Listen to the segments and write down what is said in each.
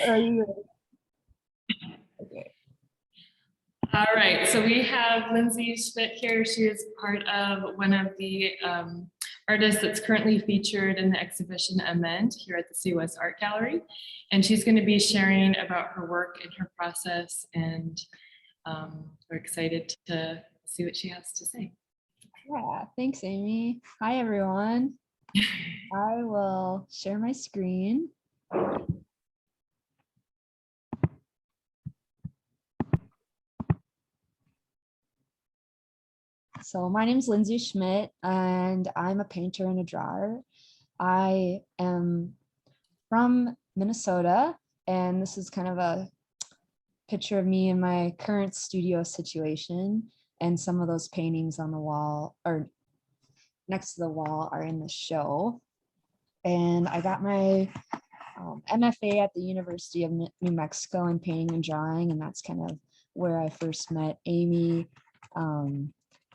Are you okay? All right, so we have Lindsey Schmitt here. She is part of one of the artists that's currently featured in the exhibition Amend here at the COS Art Gallery. And she's going to be sharing about her work and her process, and we're excited to see what she has to say. Yeah, thanks, Amy. Hi, everyone. I will share my screen. So my name is Lindsey Schmitt, and I'm a painter and a drawer. I am from Minnesota, and this is kind of a picture of me in my current studio situation. And some of those paintings on the wall or next to the wall are in the show. And I got my MFA at the University of New Mexico in painting and drawing, and that's kind of where I first met Amy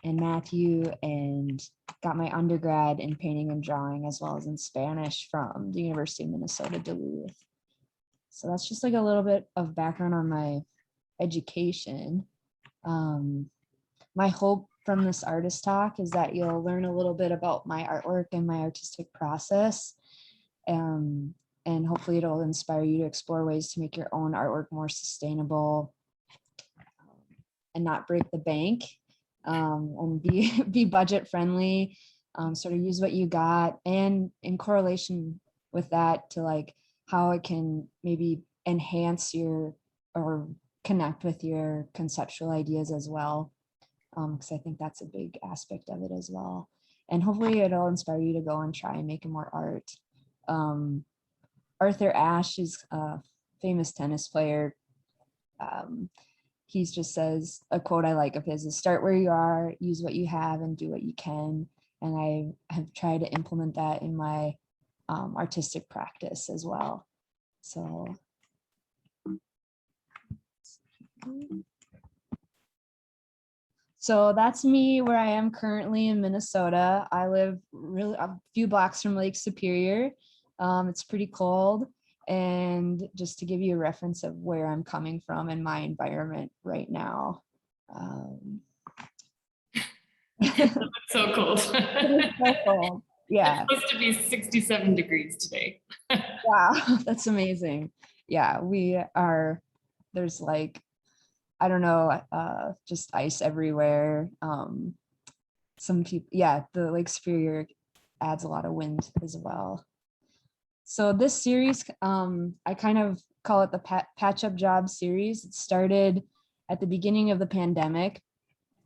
and Matthew, and got my undergrad in painting and drawing as well as in Spanish from the University of Minnesota Duluth. So that's just like a little bit of background on my education. My hope from this artist talk is that you'll learn a little bit about my artwork and my artistic process. And hopefully it'll inspire you to explore ways to make your own artwork more sustainable and not break the bank, and be budget friendly, sort of use what you got, and in correlation with that to like how it can maybe enhance your or connect with your conceptual ideas as well, because I think that's a big aspect of it as well. And hopefully it'll inspire you to go and try and make more art. Arthur Ashe is a famous tennis player. He just says, a quote I like of his is, start where you are, use what you have, and do what you can. And I have tried to implement that in my artistic practice as well. So that's me where I am currently in Minnesota. I live really a few blocks from Lake Superior. It's pretty cold. And just to give you a reference of where I'm coming from in my environment right now. It's so cold. It's so cold. Yeah. It's supposed to be 67 degrees today. Wow, that's amazing. Yeah, there's like, I don't know, just ice everywhere. Some people, yeah, the Lake Superior adds a lot of wind as well. So this series, I kind of call it the Patch Up Job series. It started at the beginning of the pandemic.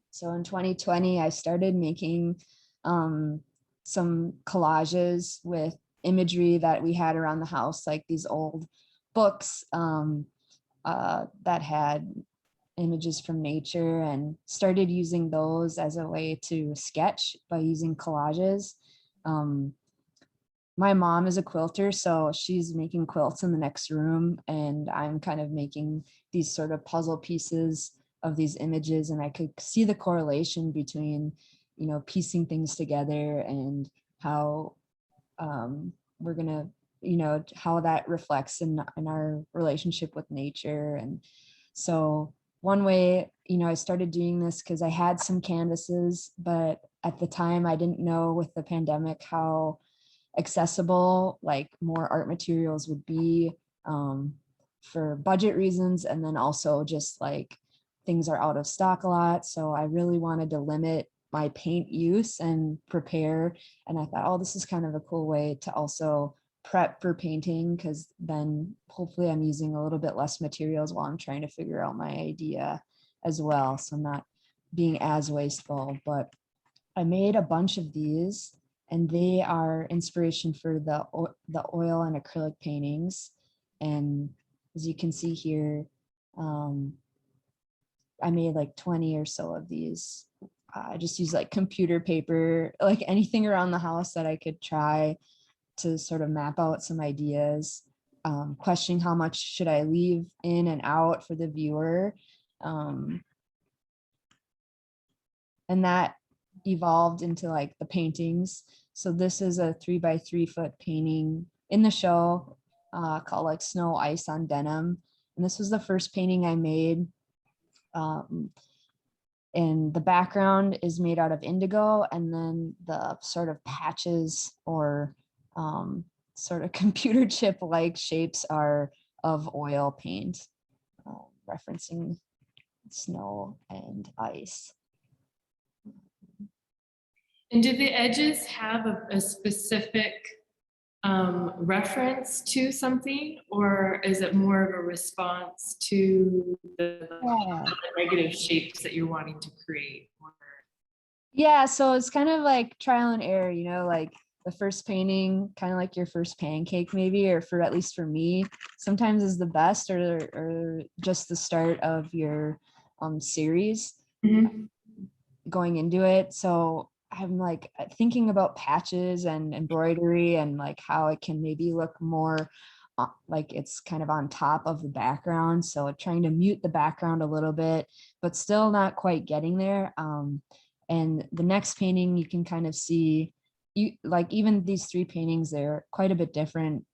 So in 2020, I started making some collages with imagery that we had around the house, like these old books that had images from nature, and started using those as a way to sketch by using collages. My mom is a quilter, so she's making quilts in the next room, and I'm kind of making these sort of puzzle pieces of these images, and I could see the correlation between, you know, piecing things together and how we're gonna, you know, how that reflects in our relationship with nature. And so one way, you know, I started doing this because I had some canvases, but at the time I didn't know with the pandemic how accessible like more art materials would be, for budget reasons, and then also just like things are out of stock a lot. So I really wanted to limit my paint use and prepare. And I thought, oh, this is kind of a cool way to also prep for painting, because then hopefully I'm using a little bit less materials while I'm trying to figure out my idea as well. So I'm not being as wasteful. But I made a bunch of these, and they are inspiration for the oil and acrylic paintings. And as you can see here, I made like 20 or so of these. I just use like computer paper, like anything around the house that I could try to sort of map out some ideas, questioning how much should I leave in and out for the viewer. And that evolved into like the paintings. So this is a 3 by 3 foot painting in the show. called like Snow Ice on Denim. And this was the first painting I made. And the background is made out of indigo, and then the sort of patches or sort of computer chip like shapes are of oil paint, referencing snow and ice. And do the edges have a specific reference to something, or is it more of a response to the negative shapes that you're wanting to create? Yeah, so it's kind of like trial and error, you know, like the first painting, kind of like your first pancake maybe, or for at least for me, sometimes is the best, or just the start of your series going into it. So I'm like thinking about patches and embroidery and like how it can maybe look more like it's kind of on top of the background. So trying to mute the background a little bit, but still not quite getting there. And the next painting, you can kind of see, you like even these three paintings, they're quite a bit different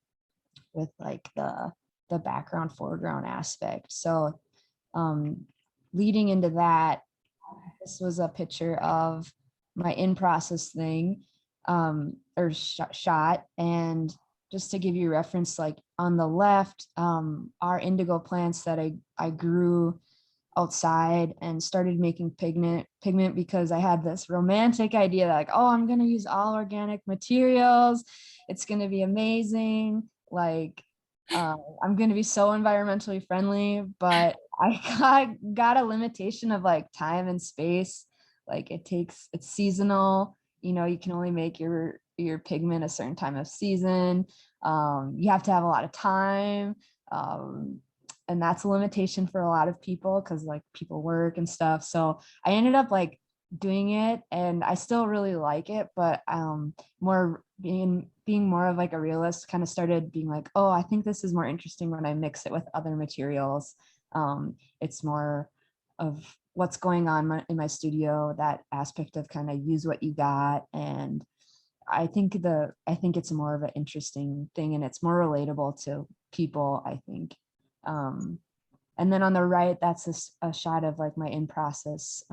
with like the background foreground aspect. So leading into that, this was a picture of my in-process thing, or shot. And just to give you reference, like on the left are indigo plants that I grew outside and started making pigment because I had this romantic idea that like, oh, I'm going to use all organic materials. It's going to be amazing. Like, I'm going to be so environmentally friendly, but I got a limitation of like time and space. Like it's seasonal, you know, you can only make your pigment a certain time of season. You have to have a lot of time. And that's a limitation for a lot of people because like people work and stuff. So I ended up like doing it, and I still really like it, but more being more of like a realist, kind of started being like, oh, I think this is more interesting when I mix it with other materials. It's more of what's going on in my studio, that aspect of kind of use what you got. And I think it's more of an interesting thing, and it's more relatable to people, I think. And then on the right, that's a shot of like my in-process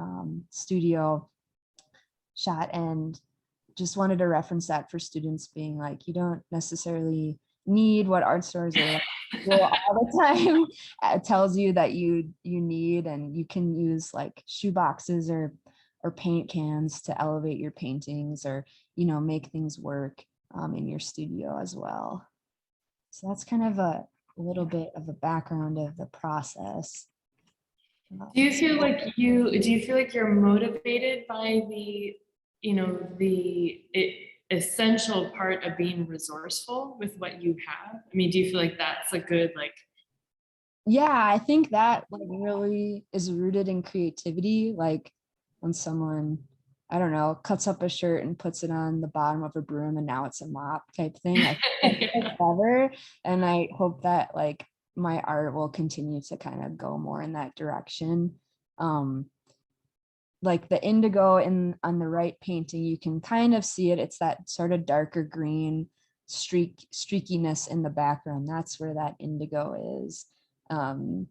studio shot, and just wanted to reference that for students, being like, you don't necessarily need what art stores are all the time it tells you that you need, and you can use like shoe boxes or paint cans to elevate your paintings, or you know, make things work in your studio as well. So that's kind of a little bit of a background of the process. Do you feel like you're motivated by the, you know, essential part of being resourceful with what you have? I mean, do you feel like that's a good, like, Yeah, I think that like really is rooted in creativity. Like when someone, I don't know, cuts up a shirt and puts it on the bottom of a broom and now it's a mop type thing. I think that's clever. And I hope that like my art will continue to kind of go more in that direction. Like the indigo on the right painting, you can kind of see it. It's that sort of darker green streakiness in the background. That's where that indigo is. And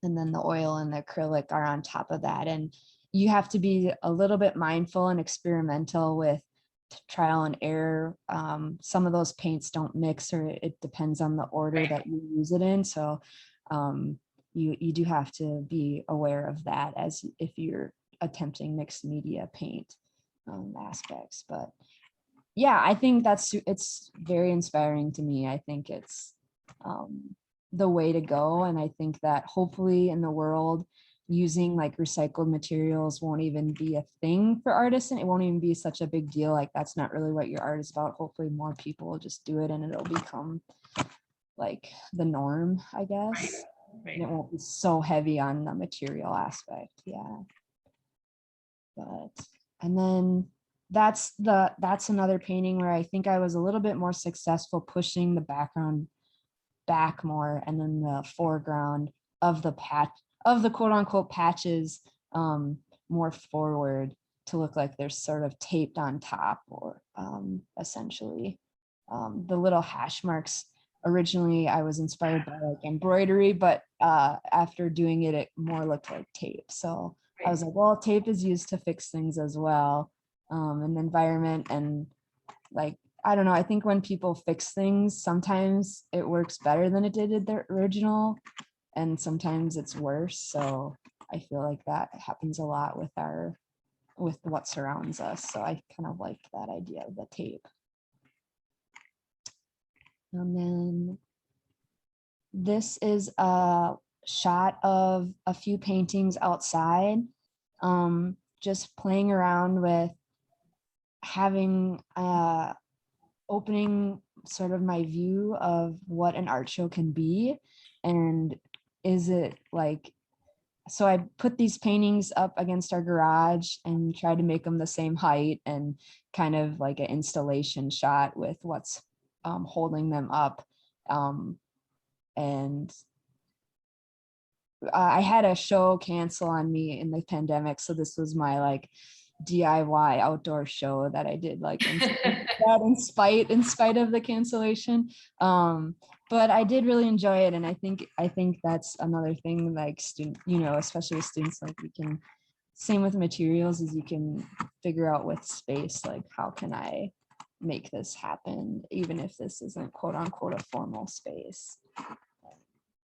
then the oil and the acrylic are on top of that. And you have to be a little bit mindful and experimental with trial and error. Some of those paints don't mix, or it depends on the order that you use it in. So you do have to be aware of that as if you're attempting mixed media paint aspects. But yeah, I think it's very inspiring to me. I think it's the way to go. And I think that hopefully in the world, using like recycled materials won't even be a thing for artists, and it won't even be such a big deal. Like that's not really what your art is about. Hopefully more people will just do it, and it'll become like the norm, I guess. right. And it won't be so heavy on the material aspect. Yeah. But, and then that's another painting where I think I was a little bit more successful pushing the background back more, and then the foreground of the quote unquote patches more forward to look like they're sort of taped on top, or essentially the little hash marks originally I was inspired by like embroidery, but after doing it, it more looked like tape. So I was like, well, tape is used to fix things as well, in the environment. And like, I don't know, I think when people fix things, sometimes it works better than it did in the original, and sometimes it's worse. So I feel like that happens a lot with what surrounds us. So I kind of like that idea of the tape. And then this is a shot of a few paintings outside, just playing around with having opening sort of my view of what an art show can be. And is it like, so I put these paintings up against our garage and try to make them the same height, and kind of like an installation shot with what's holding them up. And I had a show cancel on me in the pandemic, so this was my like DIY outdoor show that I did like in spite of the cancellation. But I did really enjoy it, and I think that's another thing, like student, especially with students, like we can, same with materials, is you can figure out with space, like how can I make this happen, even if this isn't quote unquote a formal space.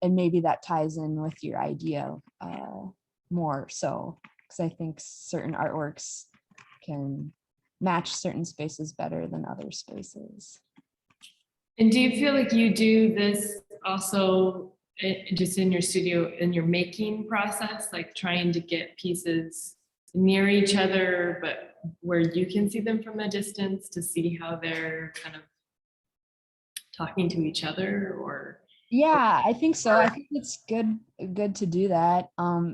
And maybe that ties in with your idea more so, because I think certain artworks can match certain spaces better than other spaces. And do you feel like you do this also just in your studio, in your making process, like trying to get pieces near each other, but where you can see them from a distance to see how they're kind of talking to each other? Or Yeah, I think so. I think it's good to do that.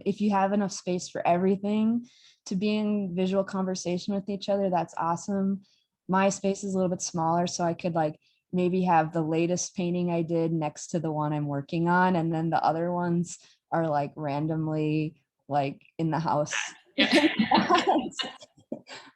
If you have enough space for everything to be in visual conversation with each other, that's awesome. My space is a little bit smaller, so I could like maybe have the latest painting I did next to the one I'm working on, and then the other ones are like randomly like in the house. yeah.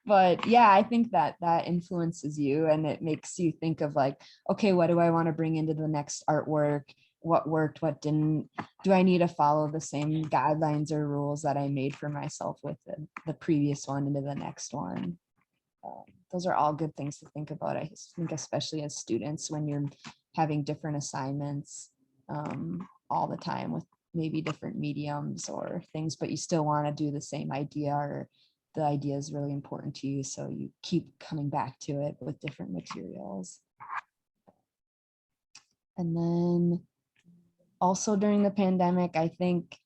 But yeah, I think that influences you, and it makes you think of like, okay, what do I want to bring into the next artwork? What worked, what didn't? Do I need to follow the same guidelines or rules that I made for myself with the previous one into the next one? Those are all good things to think about. I think especially as students, when you're having different assignments all the time with maybe different mediums or things, but you still want to do the same idea, or the idea is really important to you, so you keep coming back to it with different materials. And then also during the pandemic, I think,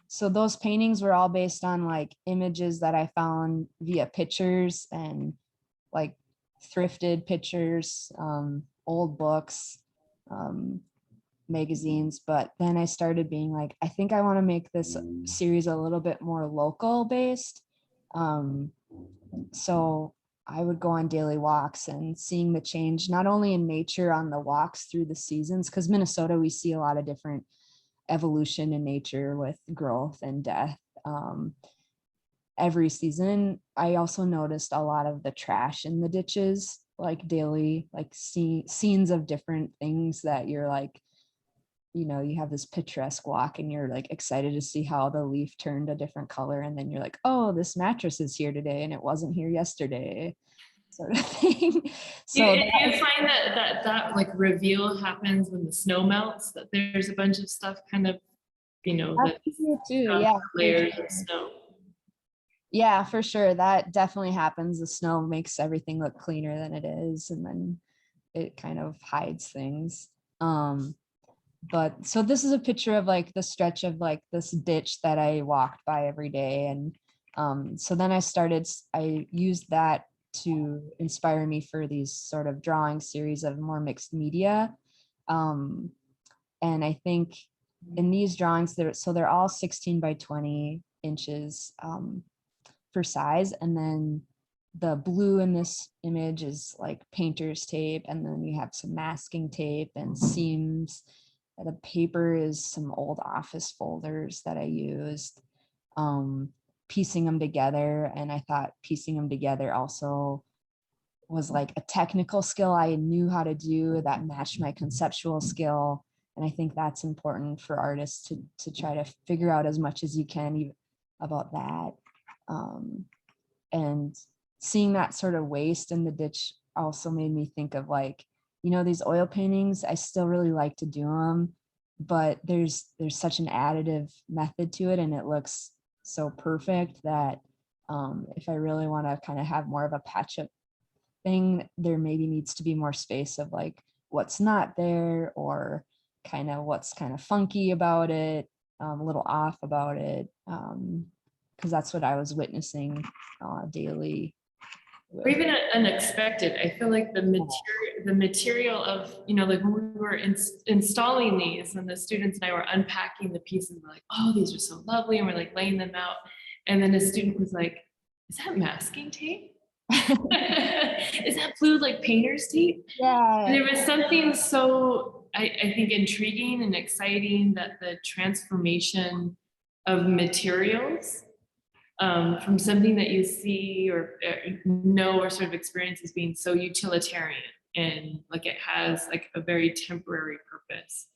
so those paintings were all based on like images that I found via pictures and like thrifted pictures, old books, magazines. But then I started being like, I think I want to make this series a little bit more local based. So I would go on daily walks and seeing the change, not only in nature on the walks through the seasons, because Minnesota, we see a lot of different evolution in nature with growth and death. Every season, I also noticed a lot of the trash in the ditches, like daily, like scenes of different things that you're like, you have this picturesque walk and you're like excited to see how the leaf turned a different color. And then you're like, oh, this mattress is here today and it wasn't here yesterday, sort of thing. So do you find that like reveal happens when the snow melts, that there's a bunch of stuff kind of, that too, yeah, layers of snow? Yeah, for sure. That definitely happens. The snow makes everything look cleaner than it is, and then it kind of hides things. But so this is a picture of like the stretch of like this ditch that I walked by every day. And so then I used that to inspire me for these sort of drawing series of more mixed media. And I think in these drawings, they're all 16 by 20 inches for size. And then the blue in this image is like painter's tape. And then you have some masking tape and seams. The paper is some old office folders that I used, piecing them together. And I thought piecing them together also was like a technical skill I knew how to do that matched my conceptual skill. And I think that's important for artists to try to figure out as much as you can about that. And seeing that sort of waste in the ditch also made me think of like, these oil paintings, I still really like to do them, but there's such an additive method to it, and it looks so perfect that if I really want to kind of have more of a patch up thing, there maybe needs to be more space of like what's not there, or kind of what's kind of funky about it, a little off about it, because that's what I was witnessing daily. Or even unexpected. I feel like the material of, like when we were installing these and the students and I were unpacking the pieces, we're like, oh, these are so lovely. And we're like laying them out. And then a student was like, is that masking tape? Is that blue like painter's tape? Yeah. And there was something so, I think, intriguing and exciting that the transformation of materials from something that you see or know or sort of experience as being so utilitarian and like it has like a very temporary purpose.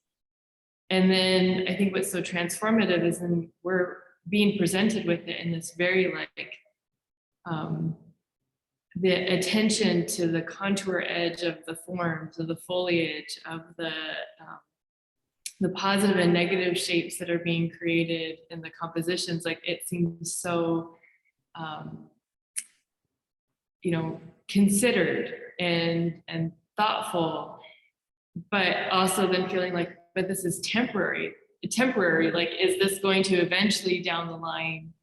And then I think what's so transformative is when we're being presented with it in this very like the attention to the contour edge of the forms, of the foliage, of the positive and negative shapes that are being created in the compositions. Like it seems so, considered and thoughtful, but also then feeling like, but this is temporary. Like, is this going to eventually down the line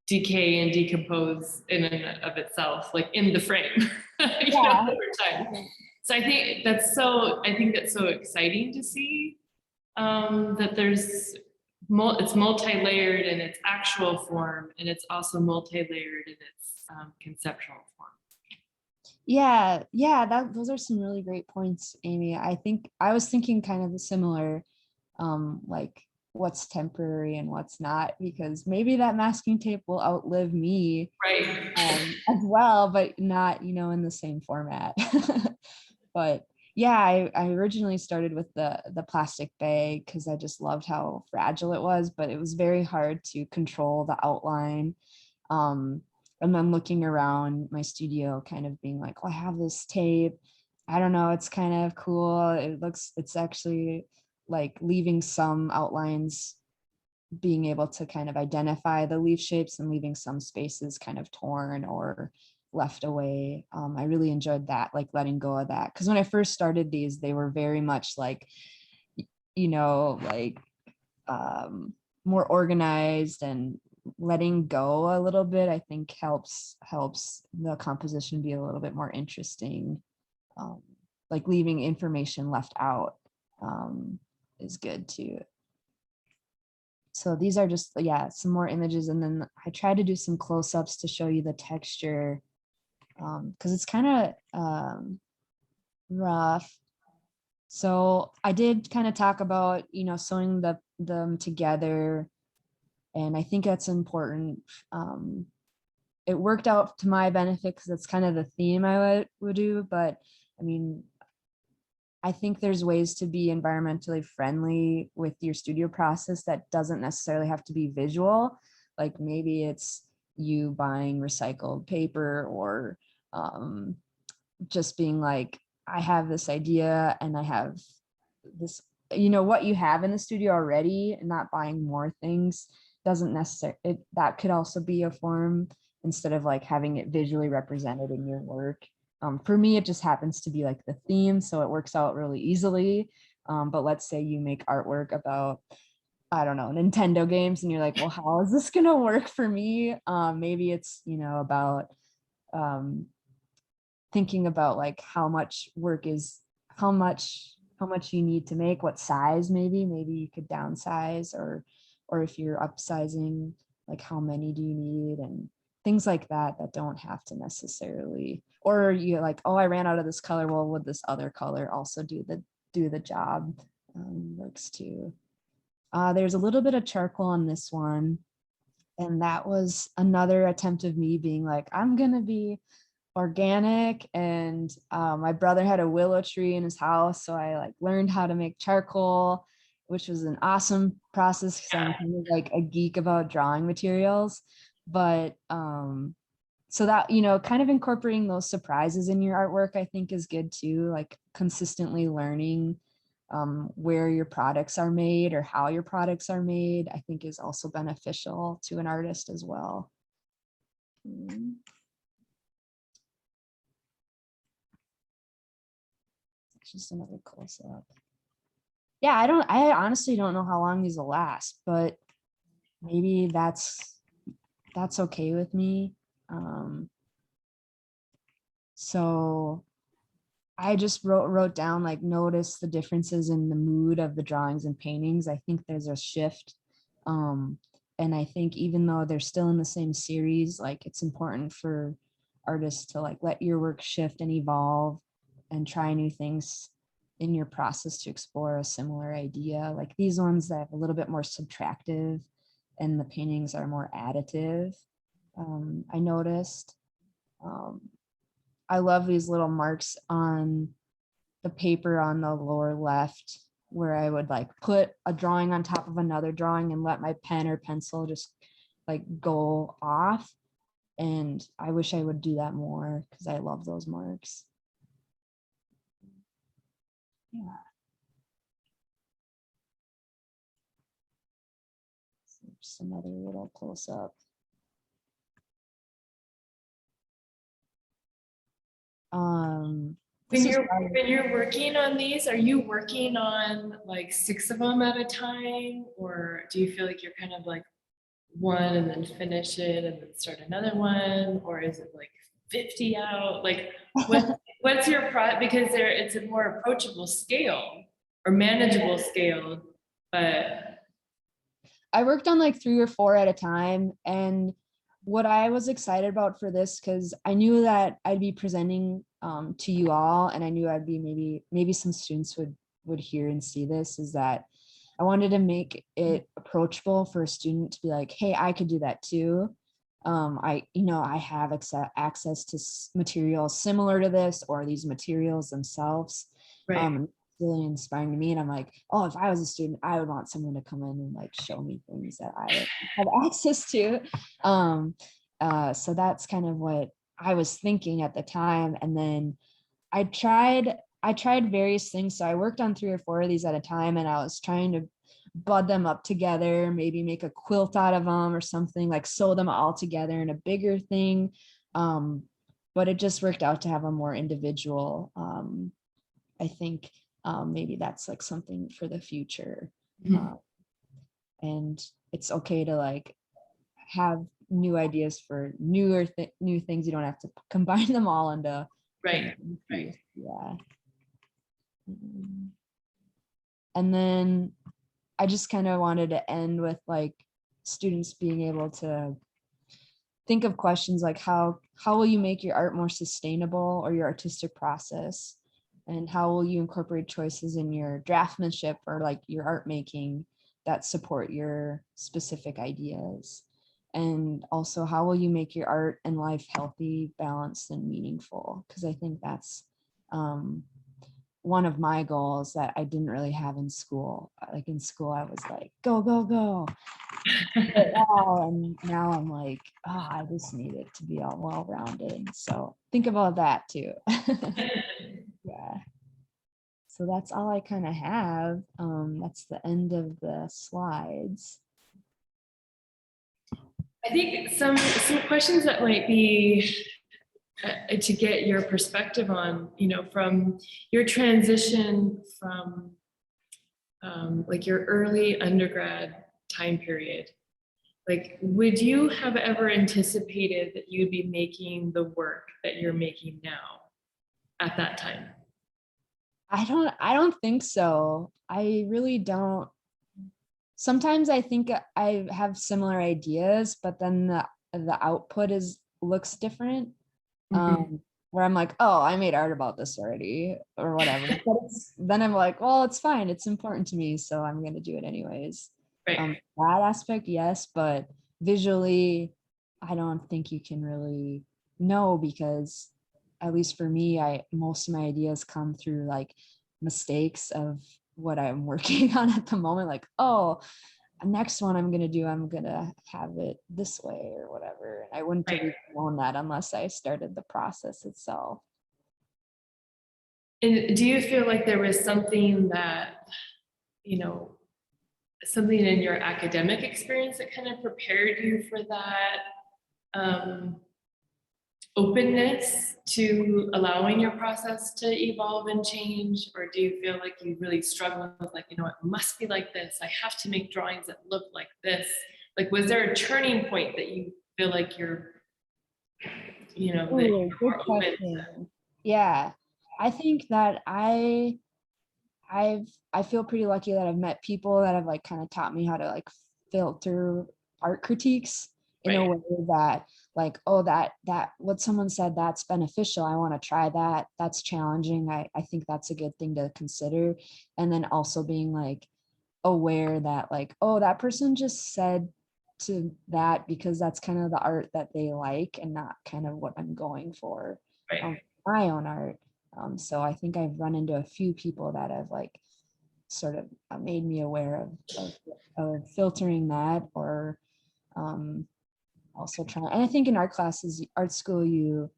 decay and decompose in and of itself, like in the frame, over time? So I think that's so exciting to see. That it's multi-layered in its actual form, and it's also multi-layered in its conceptual form. Yeah, those are some really great points, Amy. I think I was thinking kind of the similar, like what's temporary and what's not, because maybe that masking tape will outlive me, right? As well, but not, in the same format. But yeah, I originally started with the plastic bag because I just loved how fragile it was, but it was very hard to control the outline. And then looking around my studio, kind of being like, oh, I have this tape. I don't know, it's kind of cool. It's actually like leaving some outlines, being able to kind of identify the leaf shapes and leaving some spaces kind of torn or left away. I really enjoyed that, like letting go of that. Because when I first started these, they were very much like, more organized, and letting go a little bit, I think helps the composition be a little bit more interesting. Like leaving information left out is good too. So these are just, some more images. And then I tried to do some close-ups to show you the texture, because it's kind of rough. So I did kind of talk about, sewing them together. And I think that's important. It worked out to my benefit because that's kind of the theme I would do. But I mean, I think there's ways to be environmentally friendly with your studio process that doesn't necessarily have to be visual. Like maybe it's you buying recycled paper, or just being like, I have this idea and I have this, what you have in the studio already, and not buying more things doesn't necessarily, that could also be a form, instead of like having it visually represented in your work. For me, it just happens to be like the theme, so it works out really easily. But let's say you make artwork about, I don't know, Nintendo games, and you're like, well, how is this gonna work for me? Maybe it's, about thinking about like how much you need to make, what size, maybe you could downsize, or if you're upsizing, like how many do you need, and things like that don't have to necessarily, or you're like, oh, I ran out of this color, well, would this other color also do the job? Works too. There's a little bit of charcoal on this one, and that was another attempt of me being like, I'm gonna be organic, and my brother had a willow tree in his house, so I like learned how to make charcoal, which was an awesome process because I'm kind of like a geek about drawing materials. But so that, you know, kind of incorporating those surprises in your artwork, I think is good too, like consistently learning where your products are made or how your products are made, I think is also beneficial to an artist as well. Just another close up. Yeah, I honestly don't know how long these will last, but maybe that's okay with me. So I just wrote down, like, notice the differences in the mood of the drawings and paintings. I think there's a shift. And I think even though they're still in the same series, like it's important for artists to like let your work shift and evolve and try new things in your process to explore a similar idea. Like these ones that have a little bit more subtractive and the paintings are more additive. I noticed. I love these little marks on the paper on the lower left where I would like put a drawing on top of another drawing and let my pen or pencil just like go off. And I wish I would do that more because I love those marks. Yeah. So just another little close up. When you're working on these, are you working on like 6 of them at a time, or do you feel like you're kind of like one and then finish it and then start another one, or is it like 50 out? Like what's your because it's a more approachable scale or manageable scale, but I worked on like 3 or 4 at a time. And what I was excited about for this, because I knew that I'd be presenting to you all, and I knew I'd be maybe some students would hear and see this, is that I wanted to make it approachable for a student to be like, hey, I could do that too. I have access to materials similar to this, or these materials themselves. right. Really inspiring to me, and I'm like, oh, if I was a student, I would want someone to come in and like show me things that I have access to. So that's kind of what I was thinking at the time. And then I tried various things. So I worked on 3 or 4 of these at a time, and I was trying to bud them up together, maybe make a quilt out of them or something, like sew them all together in a bigger thing. But it just worked out to have a more individual. I think maybe that's like something for the future. And it's okay to like have new ideas for new things. You don't have to combine them all into Right. Yeah. And then I just kind of wanted to end with like students being able to think of questions like how will you make your art more sustainable, or your artistic process, and how will you incorporate choices in your draftsmanship or like your art making that support your specific ideas. And also, how will you make your art and life healthy, balanced, and meaningful? Because I think that's one of my goals that I didn't really have in school. Like in school, I was like, go, go, go. And now I'm like, oh, I just need it to be all well-rounded. So think about that too. Yeah. So that's all I kind of have. That's the end of the slides. I think some questions that might be to get your perspective on, from your transition from like your early undergrad time period. Like, would you have ever anticipated that you'd be making the work that you're making now at that time? I don't think so. I really don't. Sometimes I think I have similar ideas, but then the output looks different. Where I'm like, oh, I made art about this already, or whatever. But then I'm like, well, it's fine. It's important to me, so I'm going to do it anyways. Right. That aspect, yes, but visually, I don't think you can really know, because at least for me, most of my ideas come through like mistakes of what I'm working on at the moment. Like, oh, next one I'm gonna have it this way or whatever. And I wouldn't have even known that unless I started the process itself. And do you feel like there was something that, you know, something in your academic experience that kind of prepared you for that openness to allowing your process to evolve and change? Or do you feel like you really struggle with like, you know, it must be like this, I have to make drawings that look like this? Like, was there a turning point that you feel like you're, you know, that Ooh, you're good more open to? question. Yeah, I think that I feel pretty lucky that I've met people that have like kind of taught me how to like filter art critiques in a Right. way that like, oh, that what someone said, that's beneficial. I want to try that. That's challenging. I think that's a good thing to consider. And then also being like aware that like, oh, that person just said to that because that's kind of the art that they like and not kind of what I'm going for Right. my own art. So I think I've run into a few people that have like sort of made me aware of filtering that, or also trying. And I think in art classes, art school,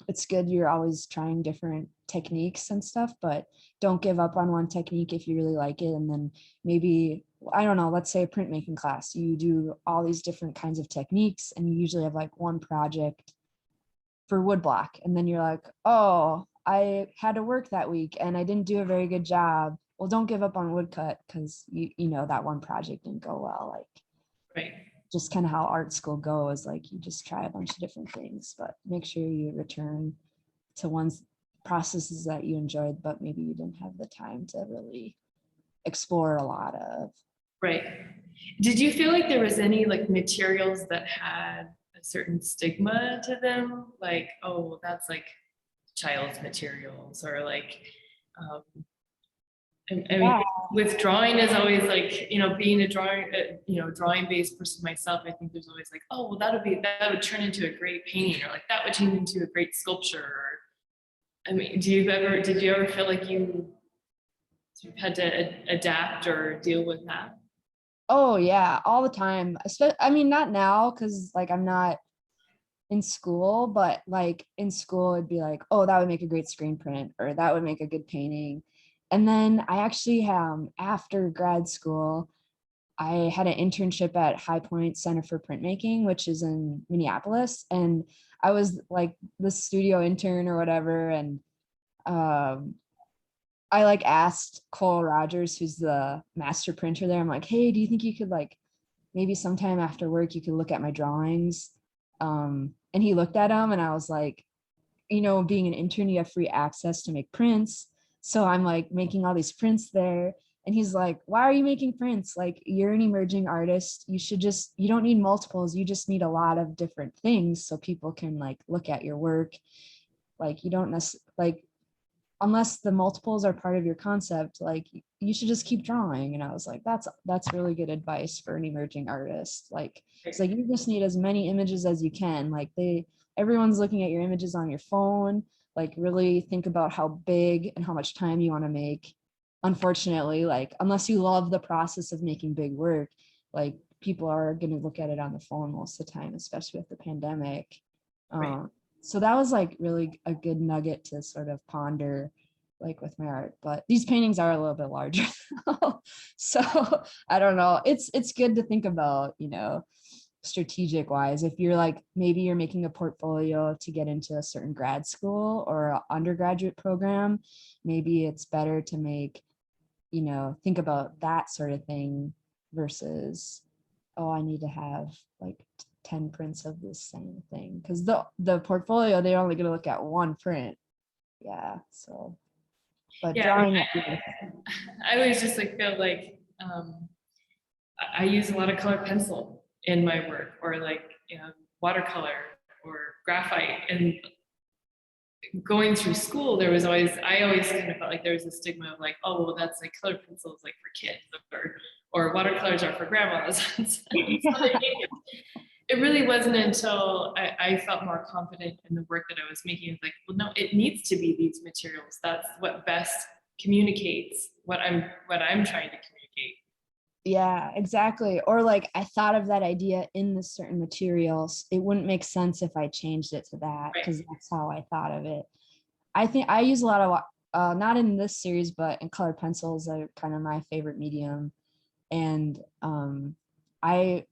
it's good you're always trying different techniques and stuff, but don't give up on one technique if you really like it. And then maybe, I don't know, let's say a printmaking class, you do all these different kinds of techniques and you usually have like one project for woodblock. And then you're like, oh, I had to work that week and I didn't do a very good job. Well, don't give up on woodcut because you know that one project didn't go well. Like, Right. just kind of how art school goes, like you just try a bunch of different things, but make sure you return to one's processes that you enjoyed, but maybe you didn't have the time to really explore a lot of. Right. Did you feel like there was any like materials that had a certain stigma to them? Like, oh, that's like child's materials, or like, um, I mean, Yeah. with drawing is always like, you know, being a drawing, you know, drawing based person myself, I think there's always like, oh, well, that would turn into a great painting, or like that would turn into a great sculpture. Or, I mean, did you ever feel like you sort of had to adapt or deal with that? Oh yeah, all the time. I mean, not now because like I'm not in school, but like in school it'd be like, oh, that would make a great screen print or that would make a good painting. And then I actually after grad school, I had an internship at High Point Center for Printmaking, which is in Minneapolis. And I was like the studio intern or whatever. And um, I like asked Cole Rogers, who's the master printer there, I'm like, hey, do you think you could like maybe sometime after work you could look at my drawings? And he looked at them and I was like, you know, being an intern, you have free access to make prints. So I'm like making all these prints there. And he's like, why are you making prints? Like, you're an emerging artist. You don't need multiples. You just need a lot of different things so people can like look at your work. Like, you don't necessarily, like, unless the multiples are part of your concept, like you should just keep drawing. And I was like, that's really good advice for an emerging artist. Like, it's like you just need as many images as you can. Like everyone's looking at your images on your phone. Like, really think about how big and how much time you want to make. Unfortunately, like unless you love the process of making big work, like people are going to look at it on the phone most of the time, especially with the pandemic. Right. So that was like really a good nugget to sort of ponder like with my art, but these paintings are a little bit larger. So I don't know, it's good to think about, you know, strategic wise, if you're like, maybe you're making a portfolio to get into a certain grad school or a undergraduate program, maybe it's better to make, you know, think about that sort of thing versus, oh, I need to have like 10 prints of this same thing, because the portfolio, they're only going to look at one print. Yeah, so but Yeah, I mean, drawing it. I always just like feel like I use a lot of colored pencil in my work, or like, you know, watercolor or graphite. And going through school, I always kind of felt like there was a stigma of like, oh, well, that's like colored pencils like for kids, or watercolors are for grandmas. So it it really wasn't until I felt more confident in the work that I was making. It's like, well, no, it needs to be these materials. That's what best communicates what I'm trying to communicate. Yeah, exactly. Or like I thought of that idea in the certain materials. It wouldn't make sense if I changed it to that Right. because that's how I thought of it. I think I use a lot of not in this series, but in colored pencils are kind of my favorite medium. And I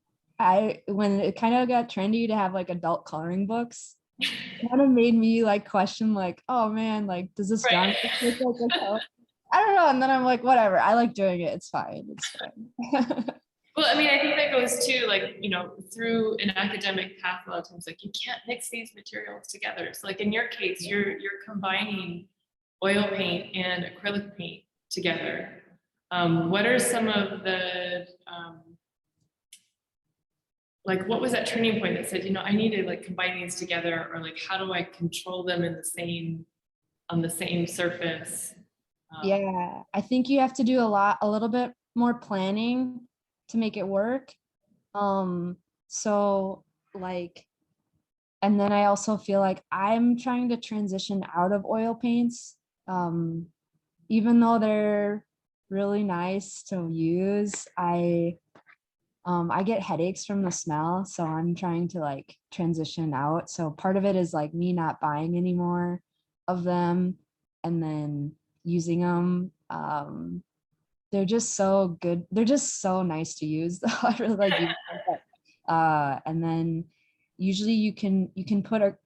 when it kind of got trendy to have like adult coloring books, it kind of made me like question like, oh man, like does this drawing Right. look like a color? I don't know. And then I'm like, whatever. I like doing it. It's fine. It's fine. Well, I mean, I think that goes too, like, you know, through an academic path, a lot of times, like, you can't mix these materials together. So like in your case, you're combining oil paint and acrylic paint together. What are some of the, like, what was that turning point that said, you know, I need to like combine these together, or like, how do I control them in the same, on the same surface? Yeah, I think you have to do a little bit more planning to make it work. So like, and then I also feel like I'm trying to transition out of oil paints. Um, Even though they're really nice to use, I get headaches from the smell, so I'm trying to like transition out. So part of it is like me not buying any more of them and then using them. They're just so good. They're just so nice to use. Though I really like using them. And then usually you can put a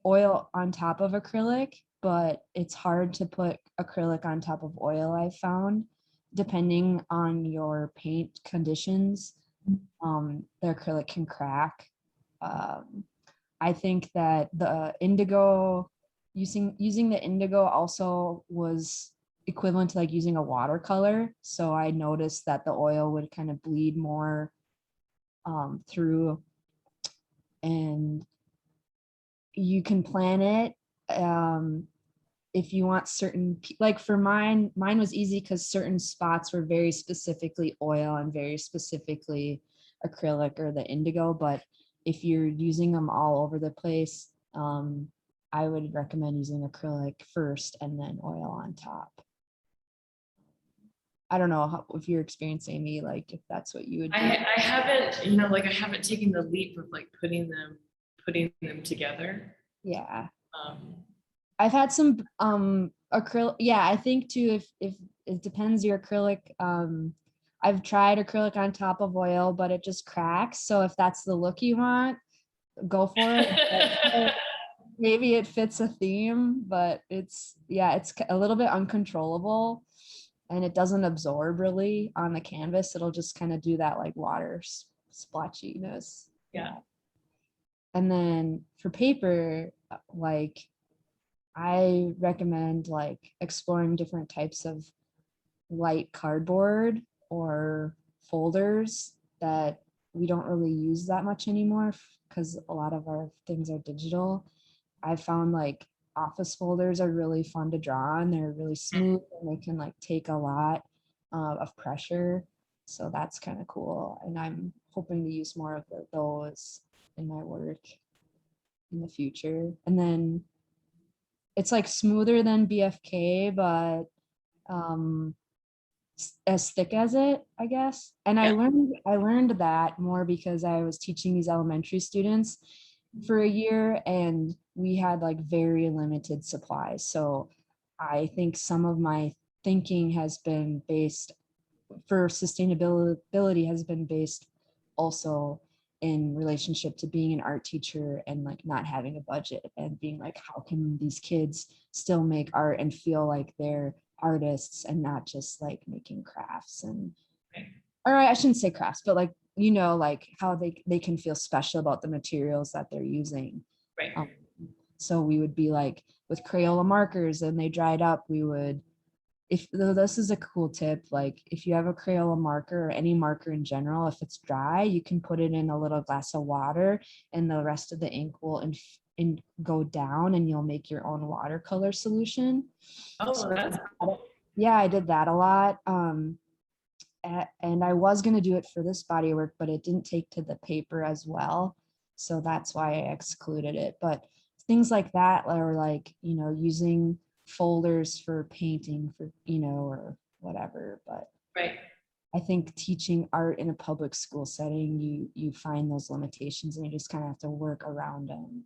oil on top of acrylic, but it's hard to put acrylic on top of oil, I've found, depending on your paint conditions. The acrylic can crack. Um, I think that the indigo, using the indigo also was equivalent to like using a watercolor. So I noticed that the oil would kind of bleed more through, and you can plan it. If you want certain, like for mine was easy because certain spots were very specifically oil and very specifically acrylic or the indigo. But if you're using them all over the place, I would recommend using acrylic first and then oil on top. I don't know if you're experiencing me, like if that's what you would do. I haven't, you know, like I haven't taken the leap of like putting them together. Yeah. Um, I've had some acrylic. Yeah, I think too, if it depends your acrylic. I've tried acrylic on top of oil, but it just cracks. So if that's the look you want, go for it. But maybe it fits a theme, but it's a little bit uncontrollable and it doesn't absorb really on the canvas. It'll just kind of do that like water splotchiness. yeah. And then for paper, like I recommend like exploring different types of light cardboard or folders that we don't really use that much anymore because a lot of our things are digital. I found like office folders are really fun to draw on. They're really smooth and they can like take a lot of pressure. So that's kind of cool. And I'm hoping to use more of those in my work in the future. And then it's like smoother than BFK, but um, as thick as it, I guess. And Yeah. I learned that more because I was teaching these elementary students for a year and we had like very limited supplies. So I think some of my thinking has been based for sustainability has been based also in relationship to being an art teacher and like not having a budget and being like, how can these kids still make art and feel like they're artists and not just like making crafts and, or I shouldn't say crafts, but like, you know, like how they can feel special about the materials that they're using. Right. So we would be like with Crayola markers and they dried up, we would, if this is a cool tip, like if you have a Crayola marker or any marker in general, if it's dry, you can put it in a little glass of water and the rest of the ink will go down and you'll make your own watercolor solution. Oh, So, that's yeah, I did that a lot. And I was going to do it for this body work, but it didn't take to the paper as well. So that's why I excluded it. But things like that are like, using folders for painting for, or whatever. But Right. I think teaching art in a public school setting, you find those limitations and you just kind of have to work around them.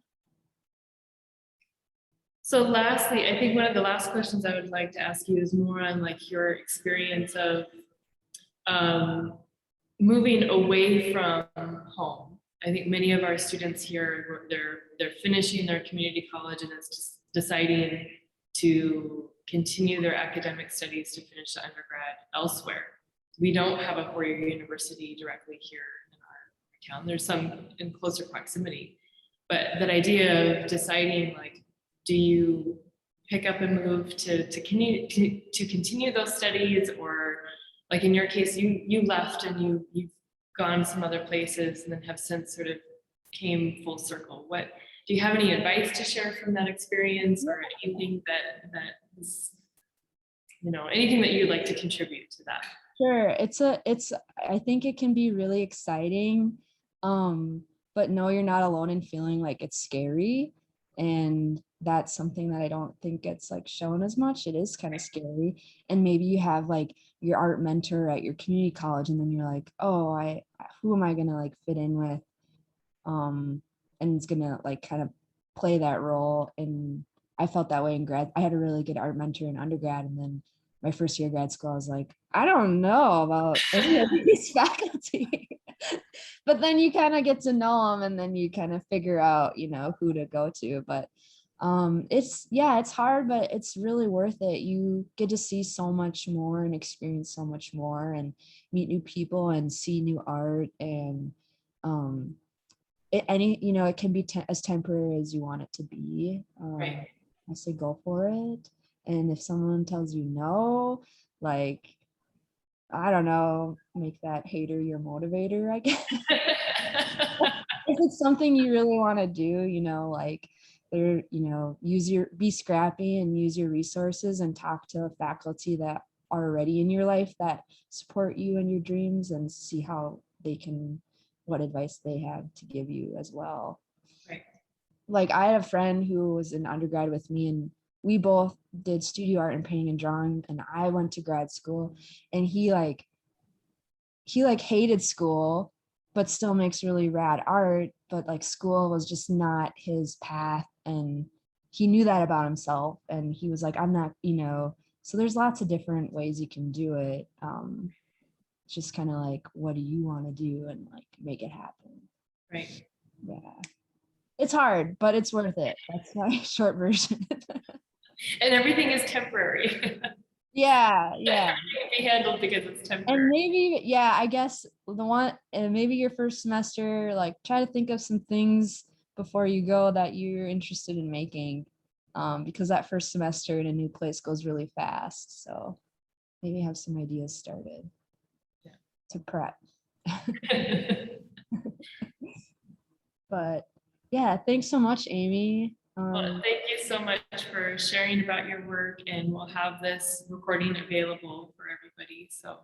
So lastly, I think one of the last questions I would like to ask you is more on like your experience of moving away from home. I think many of our students here, they're finishing their community college and it's just deciding to continue their academic studies to finish the undergrad elsewhere. We don't have a four-year university directly here in our town. There's some in closer proximity, but that idea of deciding like, do you pick up and move to continue those studies, or like in your case, you left and you've gone some other places and then have since sort of came full circle. What do you have any advice to share from that experience, or anything that is, anything that you'd like to contribute to that? Sure. I think it can be really exciting. But no, you're not alone in feeling like it's scary. And that's something that I don't think gets like shown as much. It is kind of scary. And maybe you have like your art mentor at your community college, and then you're like, oh, who am I gonna like fit in with? And it's gonna like kind of play that role. And I felt that way in grad. I had a really good art mentor in undergrad, and then my first year of grad school, I was like, I don't know about any of these faculty. But then you kind of get to know them, and then you kind of figure out, who to go to. But it's hard, but it's really worth it. You get to see so much more and experience so much more and meet new people and see new art. And it can be as temporary as you want it to be. Right. I say go for it. And if someone tells you no, like, I don't know, make that hater your motivator, I guess. If it's something you really want to do, like be scrappy and use your resources and talk to faculty that are already in your life that support you and your dreams, and see how what advice they have to give you as well. Right. Like I had a friend who was in undergrad with me, and we both did studio art and painting and drawing, and I went to grad school, and he hated school but still makes really rad art, but like school was just not his path, and he knew that about himself, and he was like, I'm not, so there's lots of different ways you can do it. Just kind of like, what do you want to do, and like make it happen. Right. Yeah, it's hard, but it's worth it. That's my short version. And everything is temporary. Yeah. Everything can be handled because it's temporary. And maybe, I guess maybe your first semester, like try to think of some things before you go that you're interested in making, because that first semester in a new place goes really fast. So maybe have some ideas started to prep. But yeah, thanks so much, Amy. Well, thank you so much for sharing about your work, and we'll have this recording available for everybody. So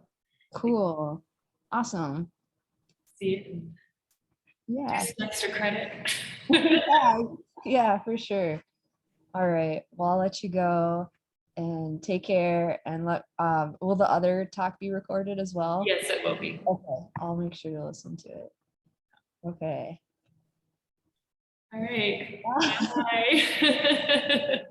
cool. Awesome. See you. Yeah. Some extra credit. Yeah, for sure. All right. Well, I'll let you go and take care. And will the other talk be recorded as well? Yes, it will be. Okay. I'll make sure to listen to it. Okay. All right. Bye.